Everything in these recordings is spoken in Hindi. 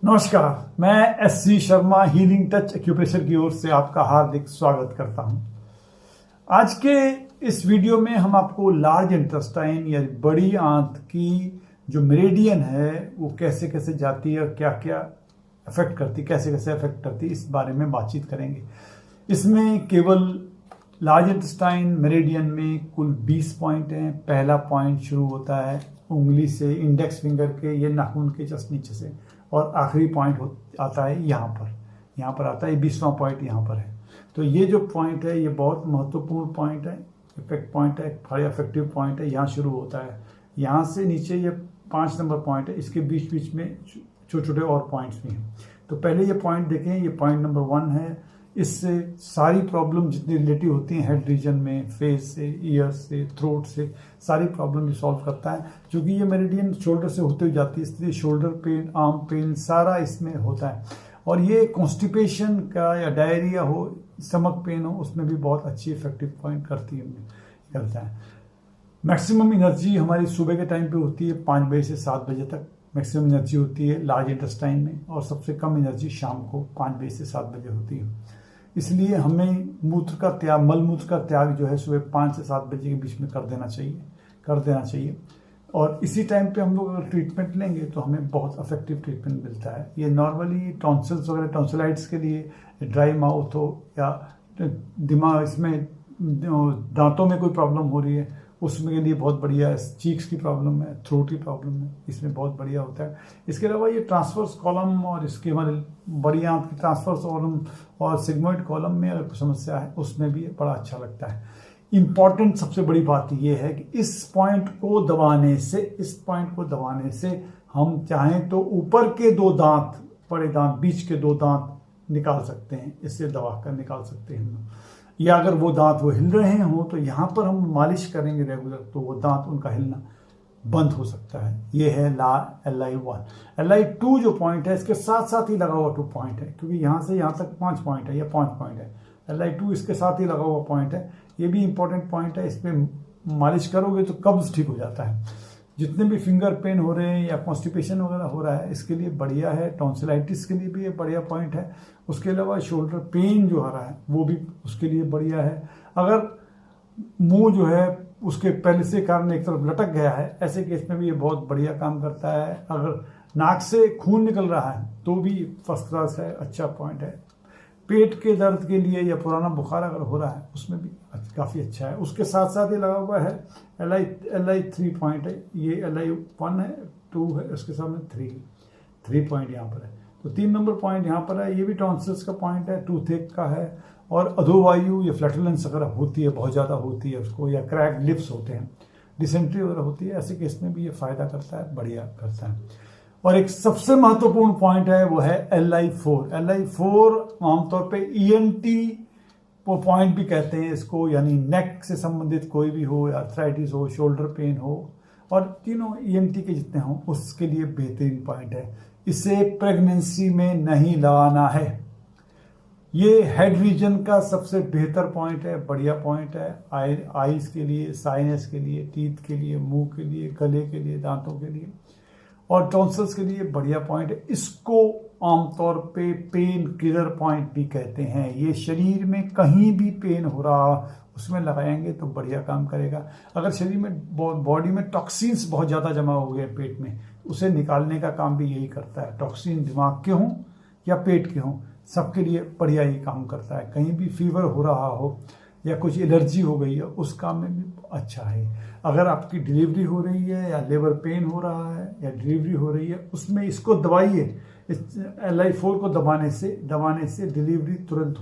नमस्कार, मैं SC Sharma healing touch acupressure की ओर से आपका हार्दिक स्वागत करता हूं। आज के इस वीडियो में हम आपको लार्ज इंटेस्टाइन या बड़ी आंत की जो मेरिडियन है वो कैसे कैसे जाती है और क्या क्या अफेक्ट करती, कैसे कैसे अफेक्ट करती, इस बारे में बातचीत करेंगे। इसमें केवल लार्ज इंटेस्टाइन मेरिडियन में कुल 20 पॉइंट हैं। पहला पॉइंट शुरू होता है उंगली से, इंडेक्स फिंगर के, ये नाखून के जस्ट नीचे से, और आखिरी पॉइंट आता है यहाँ पर आता है 20वां पॉइंट यहाँ पर है। तो ये जो पॉइंट है ये बहुत महत्वपूर्ण पॉइंट है, इफेक्ट पॉइंट है, बड़ा इफेक्टिव पॉइंट है। यहाँ शुरू होता है, यहाँ से नीचे ये 5 नंबर पॉइंट है, इसके बीच बीच में छोटे छोटे और पॉइंट्स भी हैं। तो पहले ये पॉइंट देखें, ये पॉइंट नंबर 1 है। इससे सारी प्रॉब्लम जितनी रिलेटिव होती हैं हेड रीजन में, फेस से, ईयर से, थ्रोट से, सारी प्रॉब्लम ये सॉल्व करता है। क्योंकि ये मेरिडियन शोल्डर से होते हुए जाती है, इसलिए शोल्डर पेन, आर्म पेन सारा इसमें होता है। और ये कॉन्स्टिपेशन का या डायरिया हो, स्टमक पेन हो, उसमें भी बहुत अच्छी इफेक्टिव पॉइंट करता है। मैक्सिमम एनर्जी हमारी सुबह के टाइम पे होती है, 5 बजे से 7 बजे तक मैक्सिमम एनर्जी होती है लार्ज इंटेस्टाइन में, और सबसे कम एनर्जी शाम को 5 बजे से 7 बजे होती है। इसलिए हमें मल मूत्र का त्याग जो है सुबह 5 से 7 बजे के बीच में कर देना चाहिए। और इसी टाइम पे हम लोग अगर ट्रीटमेंट लेंगे तो हमें बहुत इफेक्टिव ट्रीटमेंट मिलता है। ये नॉर्मली टॉन्सिल्स वगैरह, टॉन्सिलाइटिस के लिए, ड्राई माउथ हो या दिमाग इसमें दांतों में कोई प्रॉब्लम हो रही है उसमें के लिए बहुत बढ़िया है। चीक्स की प्रॉब्लम है, थ्रोट की प्रॉब्लम है, इसमें बहुत बढ़िया होता है। इसके अलावा ये ट्रांसवर्स कॉलम और इसके हमारे बड़ी आंत की ट्रांसवर्स कॉलम और सिग्मोइड कॉलम में अगर कोई समस्या है उसमें भी बड़ा अच्छा लगता है। इम्पॉर्टेंट सबसे बड़ी बात ये है कि इस पॉइंट को दबाने से हम चाहें तो ऊपर के 2 दांत, बड़े दांत, बीच के 2 दांत निकाल सकते हैं, इससे दबा कर निकाल सकते हैं। या अगर वो दांत हिल रहे हों तो यहाँ पर हम मालिश करेंगे रेगुलर, तो वो दांत उनका हिलना बंद हो सकता है। ये है LI1। LI2 जो पॉइंट है इसके साथ साथ ही लगा हुआ 2 पॉइंट है, क्योंकि यहाँ से यहाँ तक 5 पॉइंट है या 5 पॉइंट है। LI2 इसके साथ ही लगा हुआ पॉइंट है, ये भी इंपॉर्टेंट पॉइंट है। इस पर मालिश करोगे तो कब्ज ठीक हो जाता है। जितने भी फिंगर पेन हो रहे हैं या कॉन्स्टिपेशन वगैरह हो रहा है, इसके लिए बढ़िया है। टॉन्सिलाइटिस के लिए भी ये बढ़िया पॉइंट है। उसके अलावा शोल्डर पेन जो आ रहा है वो भी उसके लिए बढ़िया है। अगर मुंह जो है उसके पहले से कारण एक तरफ लटक गया है, ऐसे केस में भी ये बहुत बढ़िया काम करता है। अगर नाक से खून निकल रहा है तो भी फर्स्ट क्लास है, अच्छा पॉइंट है। पेट के दर्द के लिए या पुराना बुखार अगर हो रहा है उसमें भी काफ़ी अच्छा है। उसके साथ साथ ये लगा हुआ है LI3 पॉइंट है। ये LI1 है, 2 है, उसके सामने 3 पॉइंट यहाँ पर है। तो 3 नंबर पॉइंट यहाँ पर है। ये भी टॉन्सिल्स का पॉइंट है, टूथेक का है। और अधोवायु या फ्लैटुलेंस अगर होती है, बहुत ज़्यादा होती है उसको, या क्रैक लिप्स होते हैं, डिसेंट्री वगैरह होती है, ऐसे केस में भी ये फ़ायदा करता है, बढ़िया करता है। और एक सबसे महत्वपूर्ण पॉइंट है वो है LI4। LI4 आमतौर पे ENT पॉइंट भी कहते हैं इसको, यानी नेक से संबंधित कोई भी हो, या आर्थराइटिस हो, शोल्डर पेन हो, और तीनों ENT के जितने हों उसके लिए बेहतरीन पॉइंट है। इसे प्रेगनेंसी में नहीं लगाना है। ये हेड रीजन का सबसे बेहतर पॉइंट है, बढ़िया पॉइंट है। आईज के लिए, साइनस के लिए, टीथ के लिए, मुंह के लिए, गले के लिए, दांतों के लिए, और टॉन्सिल्स के लिए बढ़िया पॉइंट है। इसको आमतौर पे पेन किलर पॉइंट भी कहते हैं। ये शरीर में कहीं भी पेन हो रहा उसमें लगाएंगे तो बढ़िया काम करेगा। अगर शरीर में, बॉडी में टॉक्सिन्स बहुत ज़्यादा जमा हो गए पेट में, उसे निकालने का काम भी यही करता है। टॉक्सिन दिमाग के हों या पेट के हों, सबके लिए बढ़िया ही काम करता है। कहीं भी फीवर हो रहा हो या कुछ एलर्जी हो गई है, उस काम में भी अच्छा है। अगर आपकी डिलीवरी हो रही है या लेबर पेन हो रहा है या डिलीवरी हो रही है, उसमें इसको दबाइए। इस LI4 को दबाने से डिलीवरी तुरंत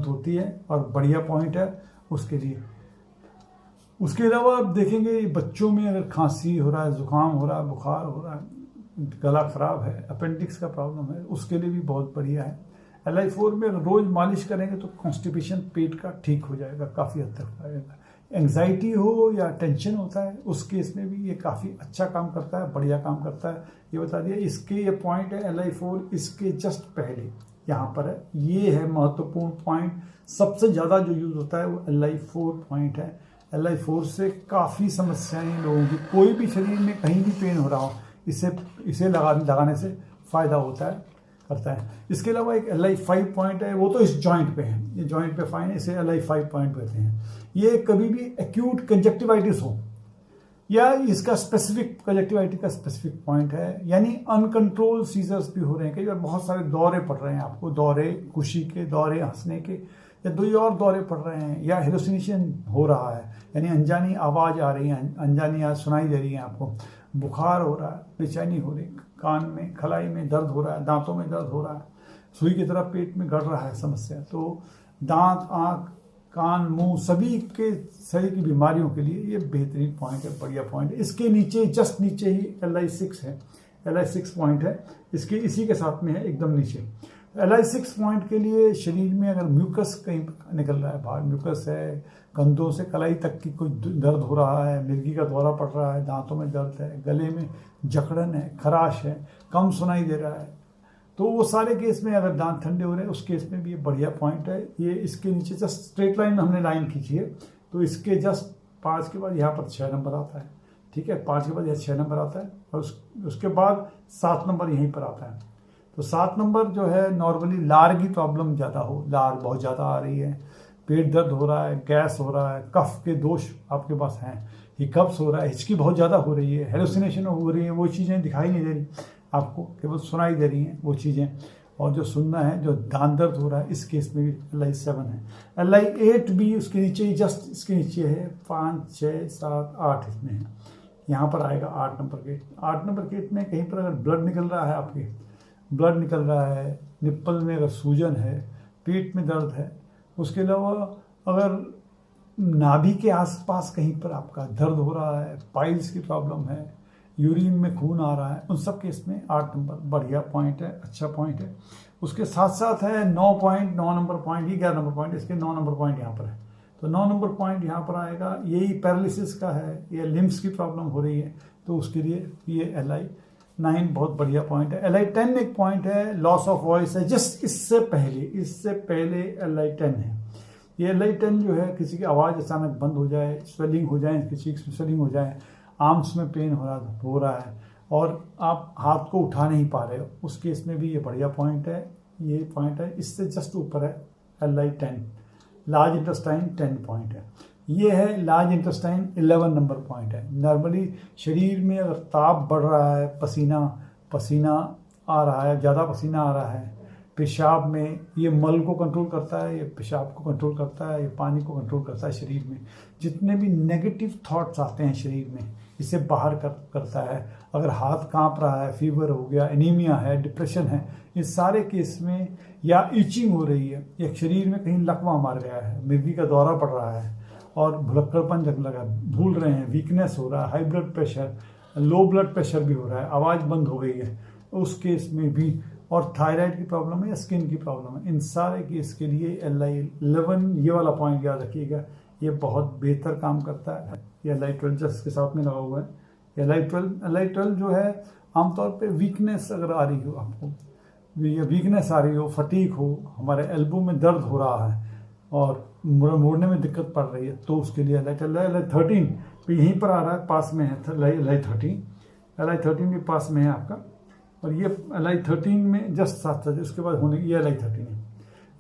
होती है और बढ़िया पॉइंट है उसके लिए। उसके अलावा आप देखेंगे बच्चों में अगर खांसी हो रहा है, जुकाम हो रहा है, बुखार हो रहा है, गला खराब है, अपेंडिक्स का प्रॉब्लम है, उसके लिए भी बहुत बढ़िया है। LI4 में रोज मालिश करेंगे तो कॉन्स्टिपेशन पेट का ठीक हो जाएगा, काफ़ी हद तक आएगा। एंग्जाइटी हो या टेंशन होता है उस केस में भी ये काफ़ी अच्छा काम करता है, बढ़िया काम करता है। ये बता दिया। इसके ये पॉइंट है LI4, इसके जस्ट पहले यहाँ पर है। ये है महत्वपूर्ण पॉइंट, सबसे ज़्यादा जो यूज़ होता है वो LI4 पॉइंट है। LI4 से काफ़ी समस्याएं लोगों की, कोई भी शरीर में कहीं भी पेन हो रहा हो, इसे लगाने से फ़ायदा होता है, करता है। इसके अलावा एक LI5 पॉइंट है, वो तो इस जॉइंट पे है, ये जॉइंट पे फाइन है, इसे LI5 पॉइंट कहते हैं। ये कभी भी एक्यूट कंजक्टिवाइटिस हो या इसका स्पेसिफिक कंजक्टिवाइटिस का स्पेसिफिक पॉइंट है, यानी अनकंट्रोल सीजर्स भी हो रहे हैं, कई बार बहुत सारे दौरे पड़ रहे हैं आपको, दौरे खुशी के, दौरे हंसने के, या दो और दौरे पड़ रहे हैं, या हेलुसिनेशन हो रहा है, यानी अनजानी आवाज़ आ रही है, अनजानी आवाज़ सुनाई दे रही है आपको, बुखार हो रहा है, बेचैनी हो रही, कान में खलाई में दर्द हो रहा है, दांतों में दर्द हो रहा है, सुई की तरह पेट में गड़ रहा है समस्या, तो दांत, आँख, कान, मुंह सभी के शरीर की बीमारियों के लिए ये बेहतरीन पॉइंट है, बढ़िया पॉइंट है। इसके नीचे, जस्ट नीचे ही LI6 है, LI6 पॉइंट है, इसके इसी के साथ में है एकदम नीचे। LI6 पॉइंट के लिए शरीर में अगर म्यूकस कहीं निकल रहा है बाहर, म्यूकस है, कंधों से कलाई तक की कोई दर्द हो रहा है, मिर्गी का दौरा पड़ रहा है, दांतों में दर्द है, गले में जकड़न है, खराश है, कम सुनाई दे रहा है, तो वो सारे केस में अगर दांत ठंडे हो रहे हैं उस केस में भी ये बढ़िया पॉइंट है। ये इसके नीचे जस्ट स्ट्रेट लाइन में हमने लाइन खींची है, तो इसके जस्ट 5 के बाद यहाँ पर 6 नंबर आता है, ठीक है, 5 के बाद यह 6 नंबर आता है, और उसके बाद 7 नंबर यहीं पर आता है। तो 7 नंबर जो है नॉर्मली लार की प्रॉब्लम ज़्यादा हो, लार बहुत ज़्यादा आ रही है, पेट दर्द हो रहा है, गैस हो रहा है, कफ के दोष आपके पास हैं, हिकअप्स हो रहा है, हिचकी बहुत ज़्यादा हो रही है, हेलुसिनेशन हो रही है, वो चीज़ें दिखाई नहीं दे रही आपको, केवल सुनाई दे रही हैं वो चीज़ें, और जो सुनना है, जो दांत दर्द हो रहा है, इस केस में भी LI7 है। LI8 भी उसके नीचे ही, जस्ट इसके नीचे है, 5, 6, 7, 8 इसमें है, यहाँ पर आएगा 8 नंबर गेट। 8 नंबर गेट में कहीं पर अगर ब्लड निकल रहा है, आपके ब्लड निकल रहा है, निप्पल में अगर सूजन है, पेट में दर्द है, उसके अलावा अगर नाभि के आसपास कहीं पर आपका दर्द हो रहा है, पाइल्स की प्रॉब्लम है, यूरिन में खून आ रहा है, उन सब केस में 8 नंबर बढ़िया पॉइंट है, अच्छा पॉइंट है। उसके साथ साथ है 9 पॉइंट, 9 नंबर पॉइंट, ये 11 नंबर पॉइंट, इसके 9 नंबर पॉइंट यहाँ पर है, तो 9 नंबर पॉइंट यहाँ पर आएगा, यही पैरालिसिस का है, ये लिम्स की प्रॉब्लम हो रही है, तो उसके लिए ये LI9 बहुत बढ़िया पॉइंट है। LI10 एक पॉइंट है, लॉस ऑफ वॉइस है, जस्ट इससे पहले LI10 है। ये LI10 जो है, किसी की आवाज़ अचानक बंद हो जाए, स्वेलिंग हो जाए, किसी की स्वेलिंग हो जाए, आर्म्स में पेन हो रहा है और आप हाथ को उठा नहीं पा रहे हो, उस केस में भी ये बढ़िया पॉइंट है। ये पॉइंट है, इससे जस्ट ऊपर है LI10, लार्ज इंटेस्टाइन 10 पॉइंट है। ये है लार्ज इंटेस्टाइन 11 नंबर पॉइंट है। नॉर्मली शरीर में अगर ताप बढ़ रहा है, पसीना आ रहा है, ज़्यादा पसीना आ रहा है, पेशाब में, ये मल को कंट्रोल करता है, ये पेशाब को कंट्रोल करता है, ये पानी को कंट्रोल करता है शरीर में। जितने भी नेगेटिव थॉट्स आते हैं शरीर में, इसे बाहर करता है। अगर हाथ कांप रहा है, फीवर हो गया, एनीमिया है, डिप्रेशन है, इन सारे केस में, या इचिंग हो रही है, या शरीर में कहीं लकवा मार गया है, मिर्गी का दौरा पड़ रहा है और भुलक्कड़पन लगा, भूल रहे हैं, वीकनेस हो रहा है, high blood pressure, low blood pressure भी हो रहा है, आवाज़ बंद हो गई है, उस केस में भी, और थायराइड की प्रॉब्लम है या स्किन की प्रॉब्लम है, इन सारे केस के लिए LI11 ये वाला पॉइंट याद रखिएगा, ये बहुत बेहतर काम करता है। ये LI12 जस्ट के साथ में लगा हुआ है। LI12 जो है, आमतौर पे वीकनेस अगर आ रही हो आपको, या वीकनेस आ रही हो, फटीक हो, हमारे एल्बो में दर्द हो रहा है और मोड़ने में दिक्कत पड़ रही है, तो उसके लिए LI13 तो यहीं पर आ रहा है, पास में है LI13 भी पास में है आपका, और ये LI13 में जस्ट साथ साथ उसके बाद होने ये LI13 है।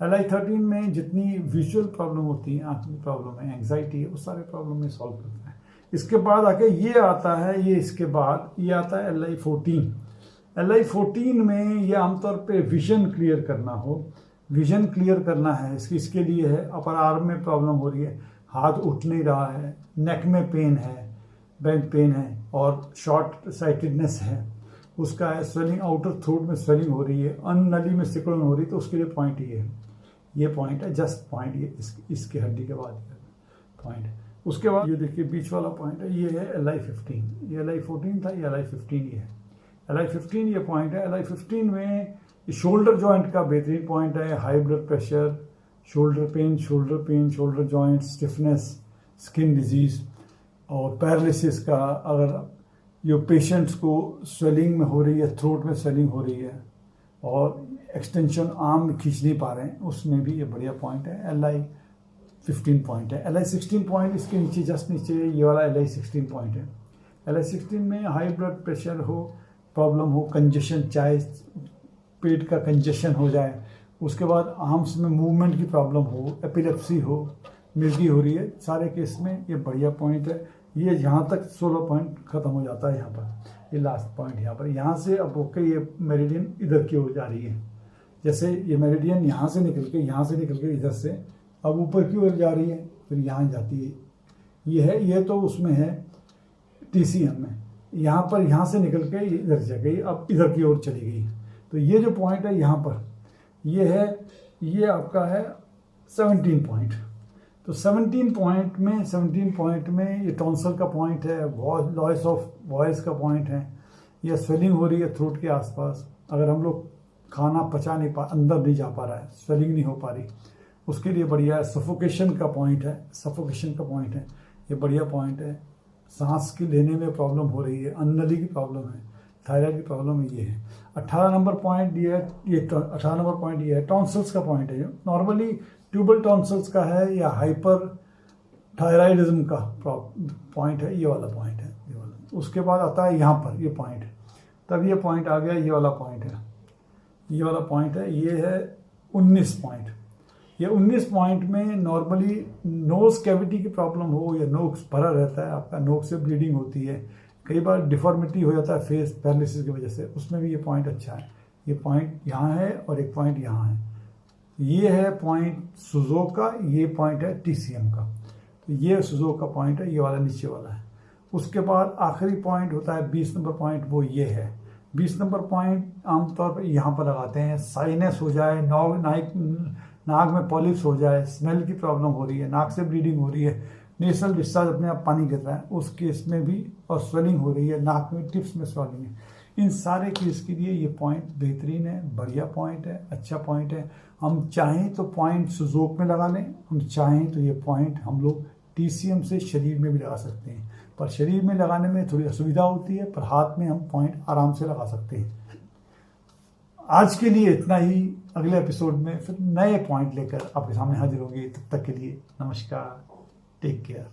LI13 में जितनी विजुअल प्रॉब्लम होती है, आँख की प्रॉब्लम है, एंग्जाइटी है, उस सारे प्रॉब्लम में सॉल्व करता है। इसके बाद आके ये आता है, ये इसके बाद ये आता है LI14 में, ये आमतौर पे विजन क्लियर करना हो, विजन क्लियर करना है, इसके लिए है। अपर आर्म में प्रॉब्लम हो रही है, हाथ उठ नहीं रहा है, नेक में पेन है, बैक पेन है, और शॉर्ट साइटेडनेस है, उसका है। स्वेलिंग, आउटर थ्रोट में स्वेलिंग हो रही है, अन्नली में सिकुड़न हो रही है, तो उसके लिए पॉइंट ये पॉइंट है, जस्ट पॉइंट ये इसके हड्डी के बाद पॉइंट है। उसके बाद ये देखिए बीच वाला पॉइंट है, ये है LI15, ये LI14 था, ये LI15 ये है। LI15 ये पॉइंट है। LI15 में शोल्डर जॉइंट का बेहतरीन पॉइंट है, high blood pressure, shoulder joint stiffness, skin disease और पैरालिसिस का, अगर जो पेशेंट्स को स्वेलिंग में हो रही है, थ्रोट में स्वेलिंग हो रही है और एक्सटेंशन आर्म में खींच नहीं पा रहे हैं, उसमें भी ये बढ़िया पॉइंट है। LI15 पॉइंट है। LI16 पॉइंट इसके नीचे, जस्ट नीचे ये वाला LI16 पॉइंट है। LI16 में हाई ब्लड प्रेशर हो, प्रॉब्लम हो, कंजेशन, चाय पेट का कंजेशन हो जाए, उसके बाद आर्म्स में मूवमेंट की प्रॉब्लम हो, एपिलेप्सी हो, मिर्गी हो रही है, सारे केस में ये बढ़िया पॉइंट है। ये यहाँ तक 16 पॉइंट ख़त्म हो जाता है यहाँ पर, ये लास्ट पॉइंट यहाँ पर। यहाँ से अब ओके ये मेरिडियन इधर की ओर जा रही है, जैसे ये मेरिडियन यहाँ से निकल के इधर से अब ऊपर की ओर जा रही है, फिर यहाँ जाती है। ये है, ये तो उसमें है TCM में, यहाँ पर यहाँ से निकल के इधर जा गई, अब इधर की ओर चली गई। तो ये जो पॉइंट है यहाँ पर, ये है, ये आपका है 17 पॉइंट। तो 17 पॉइंट में ये टॉन्सल का पॉइंट है, लॉस ऑफ वॉइस का पॉइंट है, ये स्वेलिंग हो रही है थ्रोट के आसपास। अगर हम लोग खाना पचा नहीं पा, अंदर नहीं जा पा रहा है, स्वेलिंग नहीं हो पा रही, उसके लिए बढ़िया है। सफोकेशन का पॉइंट है, ये बढ़िया पॉइंट है। सांस की लेने में प्रॉब्लम हो रही है, अन्नली की प्रॉब्लम है, थायराइड की प्रॉब्लम ये है। 18 नंबर पॉइंट ये है, 18 नंबर पॉइंट ये है, टॉन्सल्स का पॉइंट है। नॉर्मली ट्यूबल टॉन्सल्स का है या हाइपर थायराइडिज्म का पॉइंट है, ये वाला पॉइंट है, ये वाला। उसके बाद आता है यहाँ पर ये पॉइंट, तब ये पॉइंट आ गया, ये वाला पॉइंट है, ये वाला पॉइंट है, ये है 19 पॉइंट। ये 19 पॉइंट में नॉर्मली नोज कैविटी की प्रॉब्लम हो या नोक्स भरा रहता है आपका, नोक से ब्लीडिंग होती है, कई बार डिफॉर्मिटी हो जाता है फेस पैरालिसिस की वजह से, उसमें भी ये पॉइंट अच्छा है। ये पॉइंट यहाँ है और एक पॉइंट यहाँ है, ये है पॉइंट सुजो का, ये पॉइंट है TCM का। तो ये सुजो का पॉइंट है, ये वाला नीचे वाला है। उसके बाद आखिरी पॉइंट होता है 20 नंबर पॉइंट, वो ये है। 20 नंबर पॉइंट आमतौर पर यहाँ पर लगाते हैं, साइनस हो जाए, नाक में पॉलिप्स हो जाए, स्मेल की प्रॉब्लम हो रही है, नाक से ब्लीडिंग हो रही है, नेशनल डिस्चार्ज अपने आप पानी गिर रहा है, उस केस में भी, और स्वेलिंग हो रही है, नाक में टिप्स में स्वेलिंग है, इन सारे केस के लिए ये पॉइंट बेहतरीन है, बढ़िया पॉइंट है, अच्छा पॉइंट है। हम चाहें तो पॉइंट सुजोक में लगा लें, हम चाहें तो ये पॉइंट हम लोग TCM से शरीर में भी लगा सकते हैं, पर शरीर में लगाने में थोड़ी असुविधा होती है, पर हाथ में हम पॉइंट आराम से लगा सकते हैं। आज के लिए इतना ही, अगले एपिसोड में फिर नए पॉइंट लेकर आपके सामने हाजिर होंगे। तब तक के लिए नमस्कार, टेक केयर।